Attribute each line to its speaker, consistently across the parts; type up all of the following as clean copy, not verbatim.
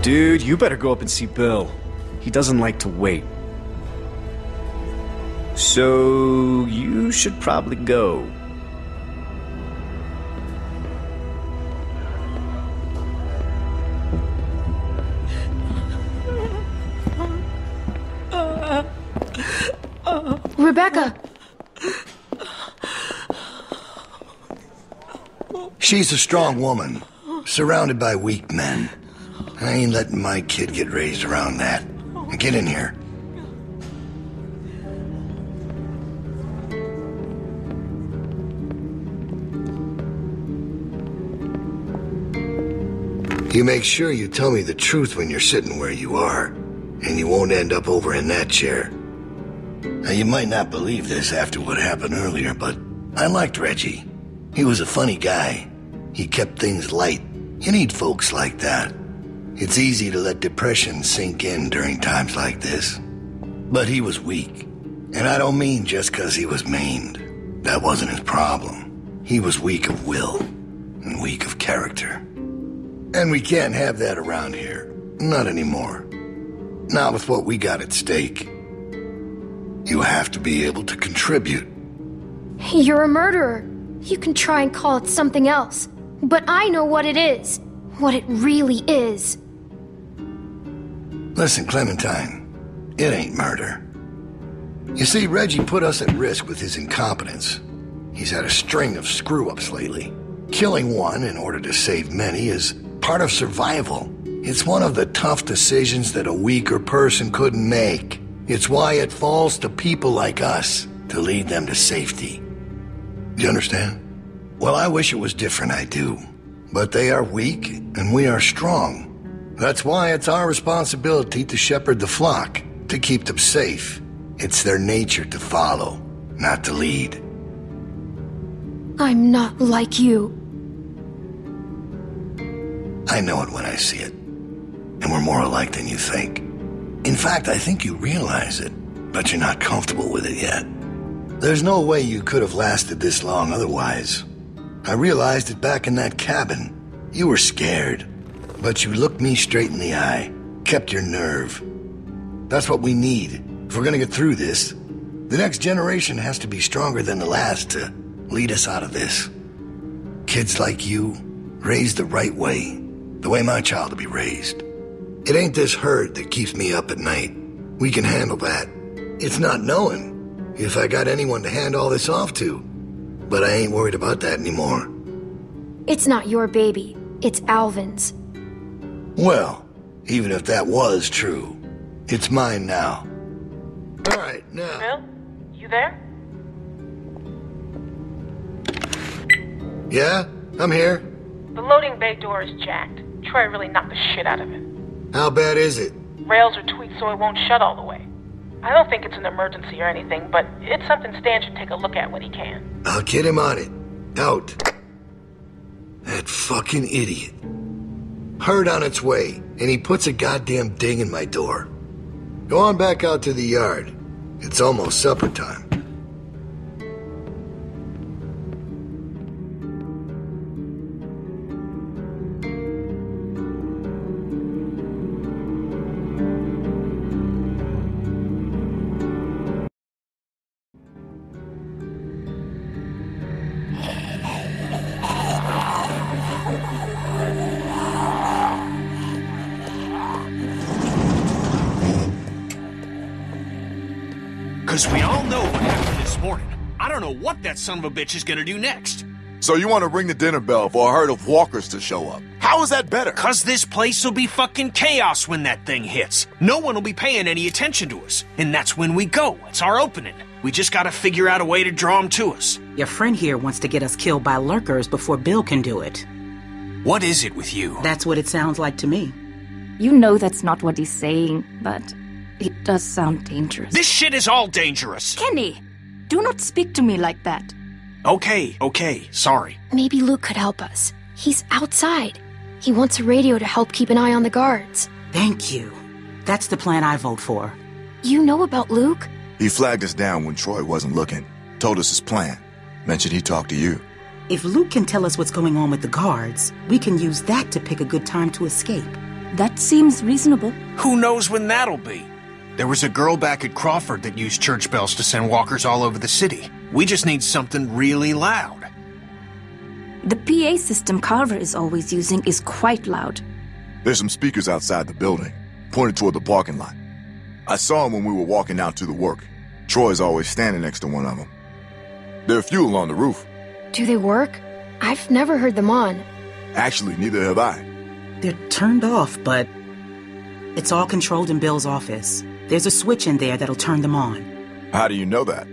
Speaker 1: Dude, you better go up and see Bill. He doesn't like to wait. So, you should probably go.
Speaker 2: Rebecca!
Speaker 3: She's a strong woman, surrounded by weak men. I ain't letting my kid get raised around that. Get in here. You make sure you tell me the truth when you're sitting where you are, and you won't end up over in that chair. Now, you might not believe this after what happened earlier, but I liked Reggie. He was a funny guy. He kept things light. You need folks like that. It's easy to let depression sink in during times like this. But he was weak. And I don't mean just because he was maimed. That wasn't his problem. He was weak of will and weak of character. And we can't have that around here. Not anymore. Not with what we got at stake. You have to be able to contribute.
Speaker 2: You're a murderer. You can try and call it something else. But I know what it is. What it really is.
Speaker 3: Listen, Clementine. It ain't murder. You see, Reggie put us at risk with his incompetence. He's had a string of screw-ups lately. Killing one in order to save many is part of survival. It's one of the tough decisions that a weaker person couldn't make. It's why it falls to people like us to lead them to safety. Do you understand? Well, I wish it was different, I do. But they are weak, and we are strong. That's why it's our responsibility to shepherd the flock, to keep them safe. It's their nature to follow, not to lead.
Speaker 2: I'm not like you.
Speaker 3: I know it when I see it. And we're more alike than you think. In fact, I think you realize it, but you're not comfortable with it yet. There's no way you could have lasted this long otherwise. I realized it back in that cabin. You were scared, but you looked me straight in the eye, kept your nerve. That's what we need. If we're gonna get through this, the next generation has to be stronger than the last to lead us out of this. Kids like you, raised the right way, the way my child will be raised. It ain't this hurt that keeps me up at night. We can handle that. It's not knowing if I got anyone to hand all this off to. But I ain't worried about that anymore.
Speaker 2: It's not your baby. It's Alvin's.
Speaker 3: Well, even if that was true, it's mine now. All right, now...
Speaker 4: Bill? You there?
Speaker 3: Yeah? I'm here.
Speaker 4: The loading bay door is jacked. Troy really knocked the shit out of it.
Speaker 3: How bad is it?
Speaker 4: Rails are tweaked so it won't shut all the way. I don't think it's an emergency or anything, but it's something Stan should take a look at when he can.
Speaker 3: I'll get him on it. Out. That fucking idiot. Heard on its way, and he puts a goddamn ding in my door. Go on back out to the yard. It's almost supper time.
Speaker 5: Because we all know what happened this morning. I don't know what that son of a bitch is gonna do next.
Speaker 6: So you want to ring the dinner bell for a herd of walkers to show up? How is that better?
Speaker 5: Because this place will be fucking chaos when that thing hits. No one will be paying any attention to us. And that's when we go. It's our opening. We just gotta figure out a way to draw them to us.
Speaker 7: Your friend here wants to get us killed by lurkers before Bill can do it.
Speaker 5: What is it with you?
Speaker 7: That's what it sounds like to me.
Speaker 8: You know that's not what he's saying, but it does sound dangerous.
Speaker 5: This shit is all dangerous.
Speaker 8: Kenny, do not speak to me like that.
Speaker 5: Okay, sorry.
Speaker 2: Maybe Luke could help us. He's outside. He wants a radio to help keep an eye on the guards.
Speaker 7: Thank you. That's the plan I vote for.
Speaker 2: You know about Luke?
Speaker 6: He flagged us down when Troy wasn't looking. Told us his plan. Mentioned he talked to you.
Speaker 7: If Luke can tell us what's going on with the guards, we can use that to pick a good time to escape.
Speaker 8: That seems reasonable.
Speaker 5: Who knows when that'll be? There was a girl back at Crawford that used church bells to send walkers all over the city. We just need something really loud.
Speaker 8: The PA system Carver is always using is quite loud.
Speaker 6: There's some speakers outside the building, pointed toward the parking lot. I saw them when we were walking out to the work. Troy's always standing next to one of them. There are a few along the roof.
Speaker 2: Do they work? I've never heard them on.
Speaker 6: Actually, neither have I.
Speaker 7: They're turned off, but it's all controlled in Bill's office. There's a switch in there that'll turn them on.
Speaker 6: How do you know that?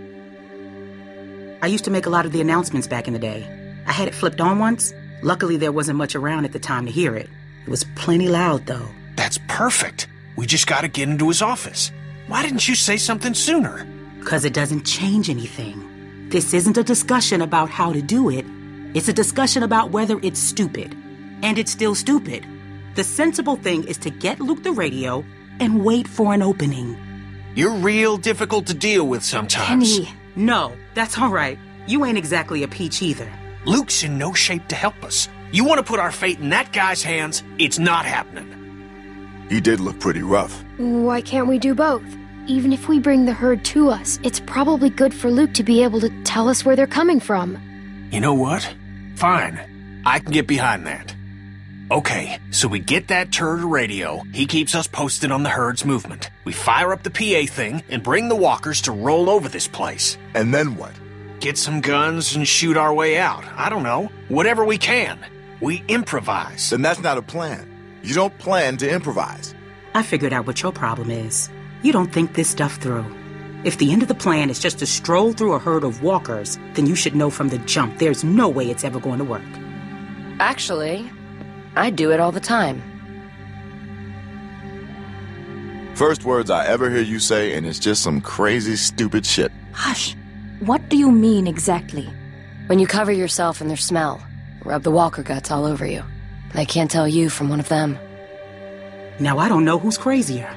Speaker 7: I used to make a lot of the announcements back in the day. I had it flipped on once. Luckily, there wasn't much around at the time to hear it. It was plenty loud, though.
Speaker 5: That's perfect. We just gotta get into his office. Why didn't you say something sooner?
Speaker 7: 'Cause it doesn't change anything. This isn't a discussion about how to do it. It's a discussion about whether it's stupid. And it's still stupid. The sensible thing is to get Luke the radio and wait for an opening.
Speaker 5: You're real difficult to deal with sometimes.
Speaker 8: Kenny.
Speaker 7: No, that's all right. You ain't exactly a peach either.
Speaker 5: Luke's in no shape to help us. You want to put our fate in that guy's hands? It's not happening.
Speaker 6: He did look pretty rough.
Speaker 2: Why can't we do both? Even if we bring the herd to us, it's probably good for Luke to be able to tell us where they're coming from.
Speaker 5: You know what? Fine. I can get behind that. Okay, so we get that turd radio. He keeps us posted on the herd's movement. We fire up the PA thing and bring the walkers to roll over this place.
Speaker 6: And then what?
Speaker 5: Get some guns and shoot our way out. I don't know. Whatever we can. We improvise.
Speaker 6: Then that's not a plan. You don't plan to improvise.
Speaker 7: I figured out what your problem is. You don't think this stuff through. If the end of the plan is just to stroll through a herd of walkers, then you should know from the jump there's no way it's ever going to work.
Speaker 9: Actually, I do it all the time.
Speaker 6: First words I ever hear you say, and it's just some crazy, stupid shit.
Speaker 8: Hush. What do you mean exactly?
Speaker 9: When you cover yourself in their smell, rub the walker guts all over you. They can't tell you from one of them.
Speaker 7: Now I don't know who's crazier.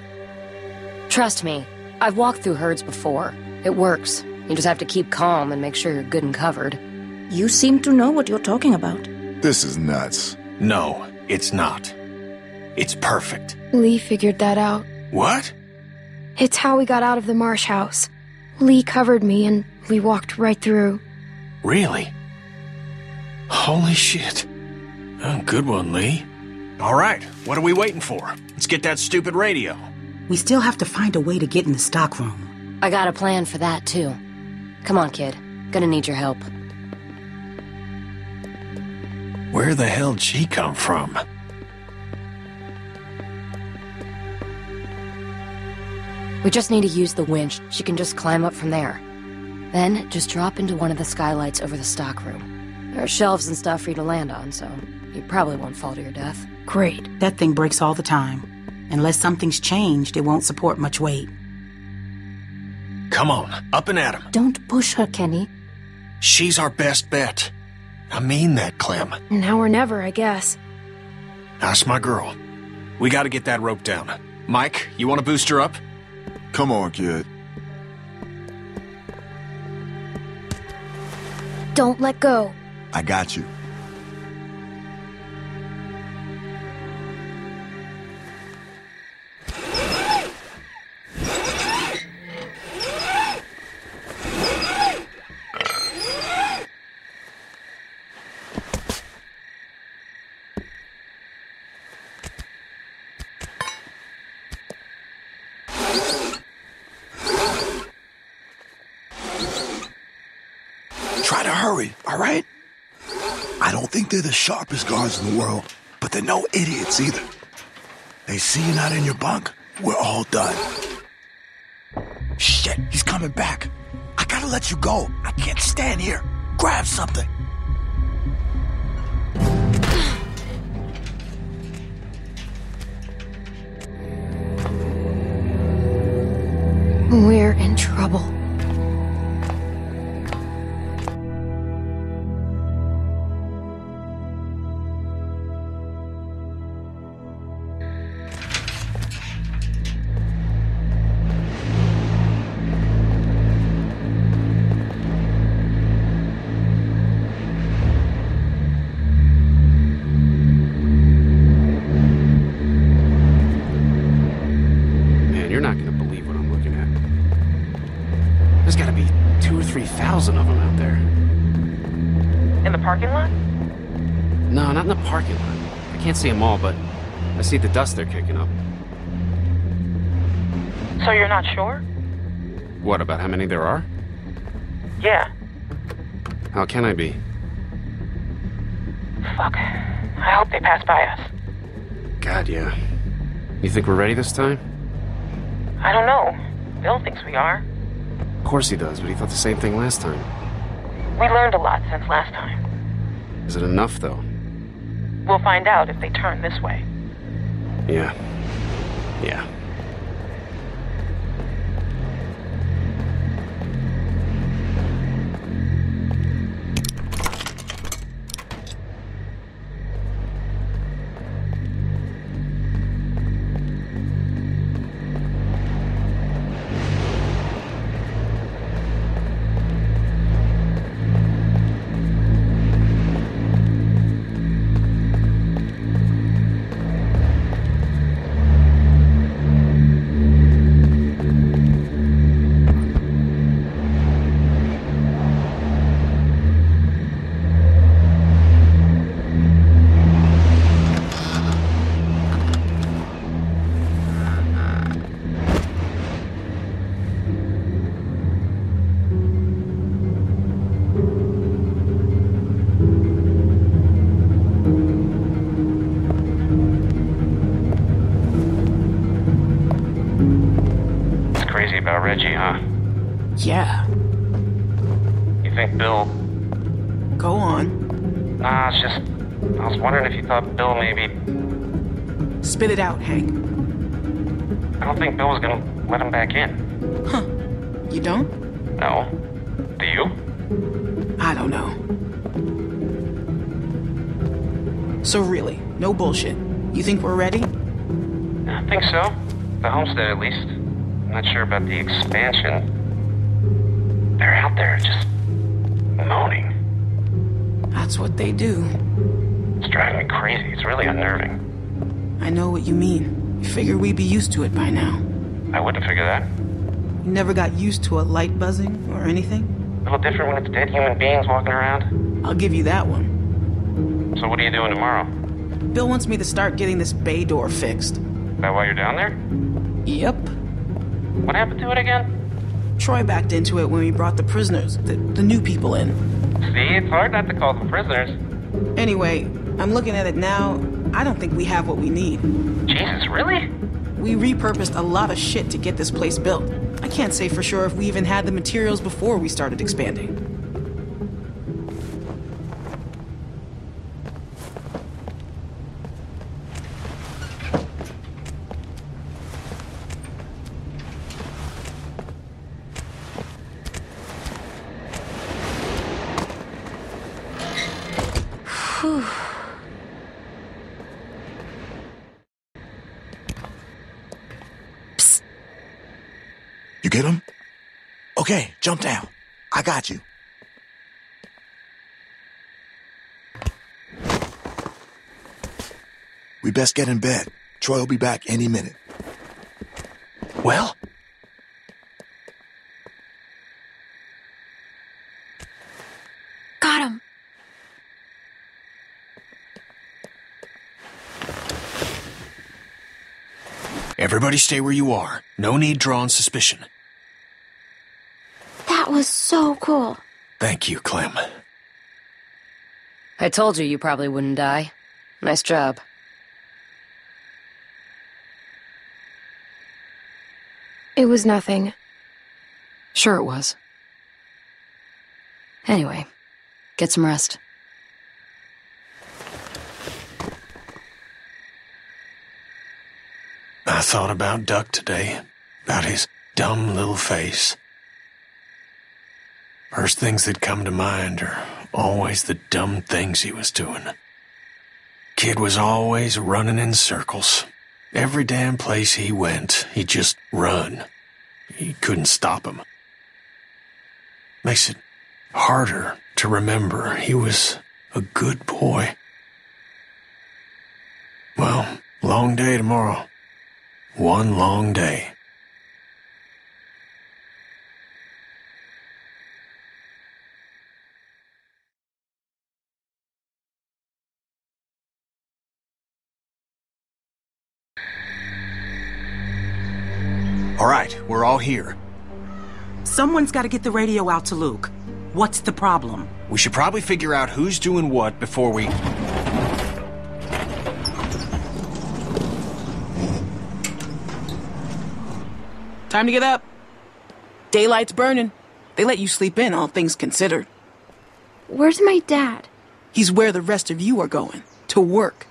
Speaker 9: Trust me, I've walked through herds before. It works. You just have to keep calm and make sure you're good and covered.
Speaker 8: You seem to know what you're talking about.
Speaker 6: This is nuts.
Speaker 5: No, it's not. It's perfect.
Speaker 2: Lee figured that out.
Speaker 5: What?
Speaker 2: It's how we got out of the marsh house. Lee covered me and we walked right through.
Speaker 5: Really? Holy shit. Oh, good one, Lee. All right, what are we waiting for? Let's get that stupid radio.
Speaker 7: We still have to find a way to get in the stockroom.
Speaker 9: I got a plan for that, too. Come on, kid. Gonna need your help.
Speaker 5: Where the hell'd she come from?
Speaker 9: We just need to use the winch. She can just climb up from there. Then, just drop into one of the skylights over the stockroom. There are shelves and stuff for you to land on, so you probably won't fall to your death.
Speaker 7: Great. That thing breaks all the time. Unless something's changed, it won't support much weight.
Speaker 5: Come on, up and at him.
Speaker 8: Don't push her, Kenny.
Speaker 5: She's our best bet. I mean that, Clem.
Speaker 2: Now or never, I guess.
Speaker 5: That's my girl. We gotta get that rope down. Mike, you wanna boost her up?
Speaker 6: Come on, kid.
Speaker 2: Don't let go.
Speaker 6: I got you.
Speaker 3: Try to hurry, all right? I don't think they're the sharpest guards in the world, but they're no idiots either. They see you not in your bunk, we're all done. Shit, he's coming back. I gotta let you go. I can't stand here. Grab something.
Speaker 2: We're in trouble.
Speaker 10: No, not in the parking lot. I can't see them all, but I see the dust they're kicking up.
Speaker 4: So you're not sure?
Speaker 10: What, about how many there are?
Speaker 4: Yeah.
Speaker 10: How can I be?
Speaker 4: Fuck. I hope they pass by us.
Speaker 10: God, yeah. You think we're ready this time?
Speaker 4: I don't know. Bill thinks we are.
Speaker 10: Of course he does, but he thought the same thing last time.
Speaker 4: We learned a lot since last time.
Speaker 10: Is it enough, though?
Speaker 4: We'll find out if they turn this way.
Speaker 10: Yeah. Yeah.
Speaker 5: About Reggie, huh?
Speaker 7: Yeah.
Speaker 5: You think Bill...
Speaker 7: Go on.
Speaker 5: Nah, it's just... I was wondering if you thought Bill maybe...
Speaker 7: Spit it out, Hank.
Speaker 5: I don't think Bill was gonna let him back in.
Speaker 7: Huh. You don't?
Speaker 5: No. Do you?
Speaker 7: I don't know. So really, no bullshit. You think we're ready?
Speaker 5: I think so. The homestead, at least. I'm not sure about the expansion. They're out there just moaning.
Speaker 7: That's what they do.
Speaker 5: It's driving me crazy. It's really unnerving.
Speaker 7: I know what you mean. You figure we'd be used to it by now.
Speaker 5: I wouldn't figure that.
Speaker 7: You never got used to a light buzzing or anything?
Speaker 5: A little different when it's dead human beings walking around.
Speaker 7: I'll give you that one.
Speaker 5: So what are you doing tomorrow?
Speaker 7: Bill wants me to start getting this bay door fixed.
Speaker 5: Is that why you're down there?
Speaker 7: Yep.
Speaker 5: What happened to it again?
Speaker 7: Troy backed into it when we brought the prisoners, the new people in.
Speaker 5: See, it's hard not to call them prisoners.
Speaker 7: Anyway, I'm looking at it now. I don't think we have what we need.
Speaker 5: Jesus, really?
Speaker 7: We repurposed a lot of shit to get this place built. I can't say for sure if we even had the materials before we started expanding.
Speaker 3: Psst. You get him? Okay, jump down. I got you. We best get in bed. Troy will be back any minute. Well?
Speaker 2: Got him.
Speaker 5: Everybody stay where you are. No need drawing suspicion.
Speaker 2: That was so cool.
Speaker 5: Thank you, Clem.
Speaker 9: I told you probably wouldn't die. Nice job.
Speaker 2: It was nothing.
Speaker 9: Sure it was. Anyway, get some rest.
Speaker 5: I thought about Duck today, about his dumb little face. First things that come to mind are always the dumb things he was doing. Kid was always running in circles. Every damn place he went, he'd just run. You couldn't stop him. Makes it harder to remember he was a good boy. Well, long day tomorrow. One long day. All right, we're all here.
Speaker 7: Someone's got to get the radio out to Luke. What's the problem?
Speaker 5: We should probably figure out who's doing what before we...
Speaker 11: Time to get up. Daylight's burning. They let you sleep in, all things considered.
Speaker 2: Where's my dad?
Speaker 11: He's where the rest of you are going. To work.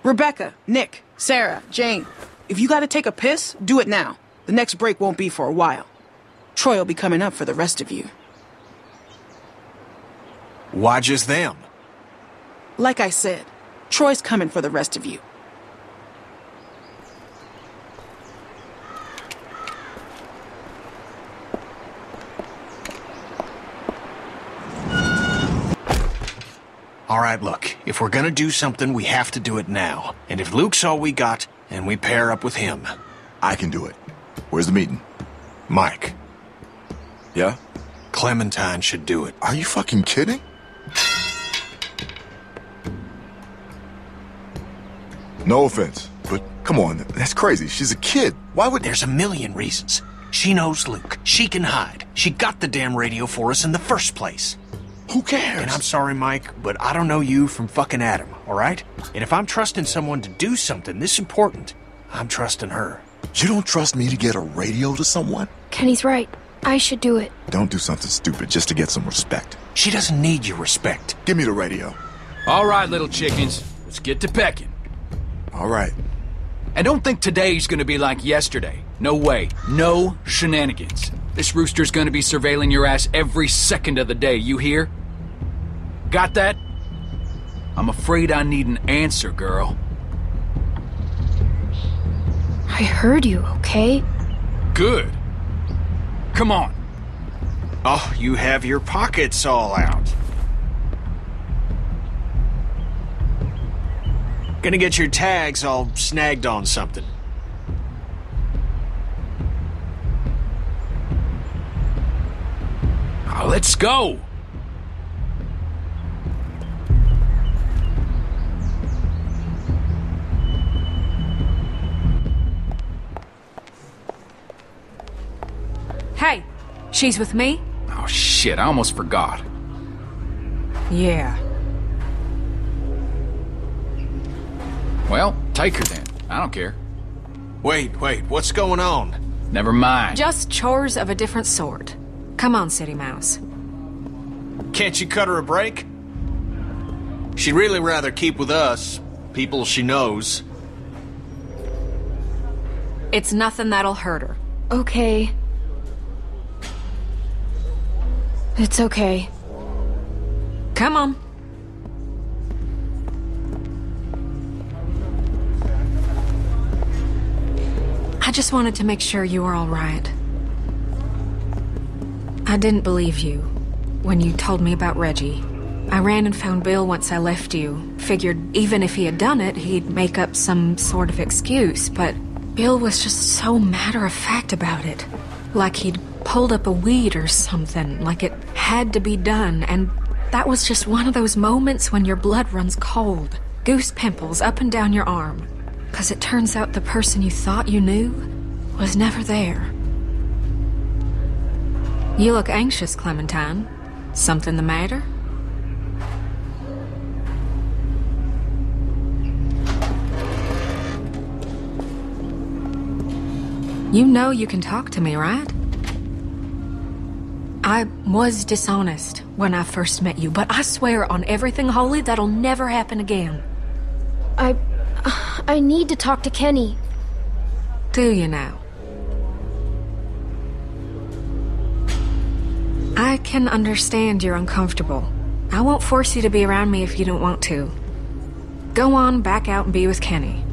Speaker 11: Rebecca, Nick, Sarah, Jane. If you gotta take a piss, do it now. The next break won't be for a while. Troy will be coming up for the rest of you.
Speaker 5: Why just them?
Speaker 11: Like I said, Troy's coming for the rest of you.
Speaker 5: All right, look, if we're gonna do something, we have to do it now. And if Luke's all we got, then we pair up with him.
Speaker 6: I can do it. Where's the meeting?
Speaker 5: Mike.
Speaker 6: Yeah?
Speaker 5: Clementine should do it.
Speaker 6: Are you fucking kidding? No offense, but come on, that's crazy. She's a kid. Why would...
Speaker 5: There's a million reasons. She knows Luke. She can hide. She got the damn radio for us in the first place.
Speaker 6: Who cares?
Speaker 5: And I'm sorry, Mike, but I don't know you from fucking Adam, all right? And if I'm trusting someone to do something this important, I'm trusting her.
Speaker 6: You don't trust me to get a radio to someone?
Speaker 2: Kenny's right. I should do it.
Speaker 6: Don't do something stupid just to get some respect.
Speaker 5: She doesn't need your respect.
Speaker 6: Give me the radio.
Speaker 12: All right, little chickens. Let's get to pecking.
Speaker 6: All right.
Speaker 12: And don't think today's gonna be like yesterday. No way. No shenanigans. This rooster's gonna be surveilling your ass every second of the day, you hear? Got that? I'm afraid I need an answer, girl.
Speaker 2: I heard you, okay?
Speaker 12: Good. Come on.
Speaker 5: Oh, you have your pockets all out. Gonna get your tags all snagged on something.
Speaker 12: Oh, let's go.
Speaker 13: Hey, she's with me?
Speaker 12: Oh, shit, I almost forgot.
Speaker 13: Yeah.
Speaker 12: Well, take her then. I don't care.
Speaker 5: Wait, what's going on?
Speaker 12: Never mind.
Speaker 13: Just chores of a different sort. Come on, City Mouse.
Speaker 5: Can't you cut her a break? She'd really rather keep with us, people she knows.
Speaker 13: It's nothing that'll hurt her.
Speaker 2: Okay. It's okay.
Speaker 13: Come on. I just wanted to make sure you were all right. I didn't believe you when you told me about Reggie. I ran and found Bill once I left you. Figured even if he had done it, he'd make up some sort of excuse, but Bill was just so matter-of-fact about it. Like he'd pulled up a weed or something, like it had to be done, and that was just one of those moments when your blood runs cold. Goose pimples up and down your arm. 'Cause it turns out the person you thought you knew was never there. You look anxious, Clementine. Something the matter? You know you can talk to me, right? I was dishonest when I first met you, but I swear on everything holy that'll never happen again.
Speaker 2: I need to talk to Kenny.
Speaker 13: Do you now? I can understand you're uncomfortable. I won't force you to be around me if you don't want to. Go on back out and be with Kenny.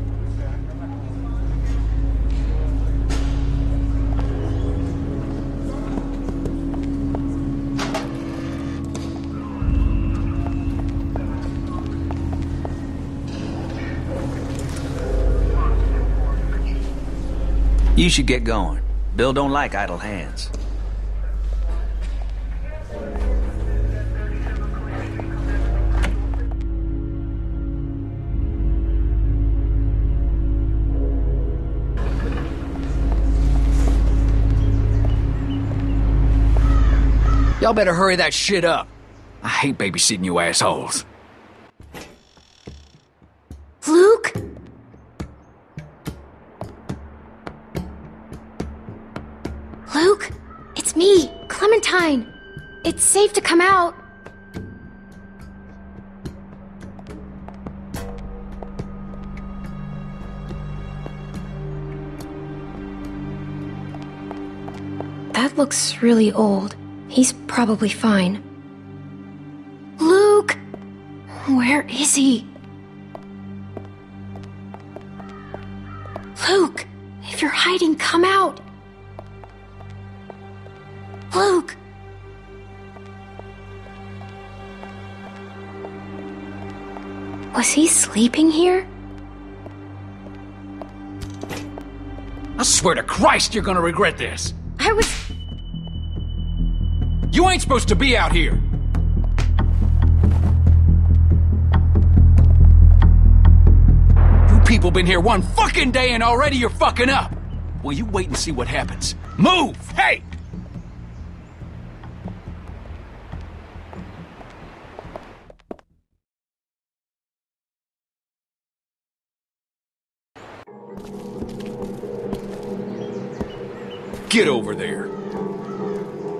Speaker 14: You should get going. Bill don't like idle hands.
Speaker 12: Y'all better hurry that shit up. I hate babysitting you assholes.
Speaker 2: Luke? Luke? It's me, Clementine. It's safe to come out. That looks really old. He's probably fine. Luke! Where is he? Luke! If you're hiding, come out! Luke! Was he sleeping here?
Speaker 12: I swear to Christ you're gonna regret this.
Speaker 2: I was...
Speaker 12: You ain't supposed to be out here. You people been here one fucking day and already you're fucking up. Well, you wait and see what happens. Move! Hey! Get over there.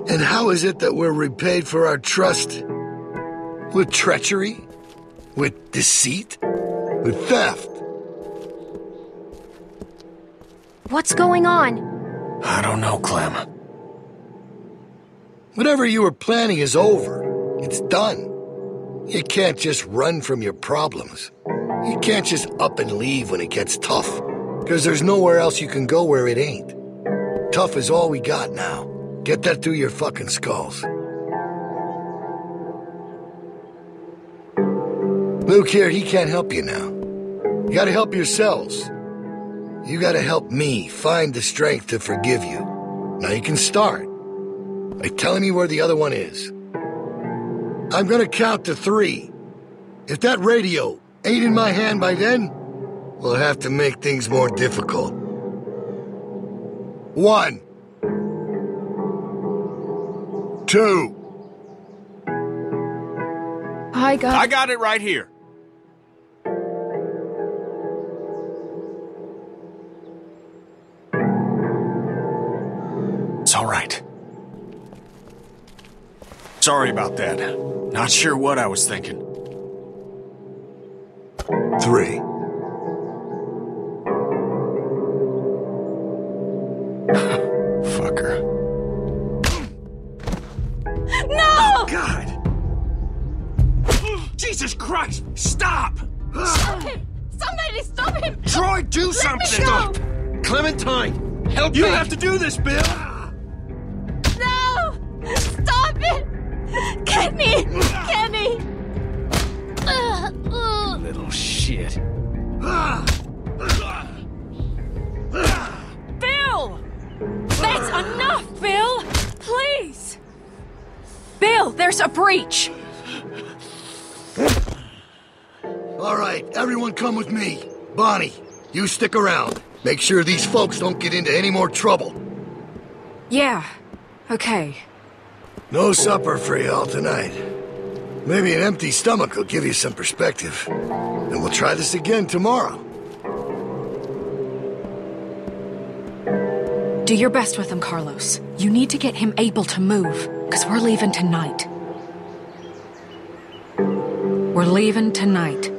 Speaker 3: And how is it that we're repaid for our trust? With treachery? With deceit? With theft?
Speaker 2: What's going on?
Speaker 5: I don't know, Clem.
Speaker 3: Whatever you were planning is over. It's done. You can't just run from your problems. You can't just up and leave when it gets tough. Because there's nowhere else you can go where it ain't. Tough is all we got now. Get that through your fucking skulls. Luke here, he can't help you now. You gotta help yourselves. You gotta help me find the strength to forgive you. Now you can start by telling me where the other one is. I'm gonna count to 3. If that radio ain't in my hand by then, we'll have to make things more difficult. 1. 2.
Speaker 2: I
Speaker 5: got it right here. It's all right. Sorry about that. Not sure what I was thinking.
Speaker 3: 3.
Speaker 5: Fucker.
Speaker 2: No!
Speaker 5: God! Jesus Christ! Stop!
Speaker 2: Stop him! Somebody stop him!
Speaker 5: Troy, do something!
Speaker 2: Stop!
Speaker 5: Clementine! Help me! You have to do this, Bill!
Speaker 2: No! Stop it! Kenny! Kenny!
Speaker 5: Little shit.
Speaker 13: Bill! That's enough, Bill! Please! Bill, there's a breach!
Speaker 3: All right, everyone come with me. Bonnie, you stick around. Make sure these folks don't get into any more trouble.
Speaker 13: Yeah, okay.
Speaker 3: No supper for y'all tonight. Maybe an empty stomach will give you some perspective. And we'll try this again tomorrow.
Speaker 13: Do your best with him, Carlos. You need to get him able to move, because we're leaving tonight. We're leaving tonight.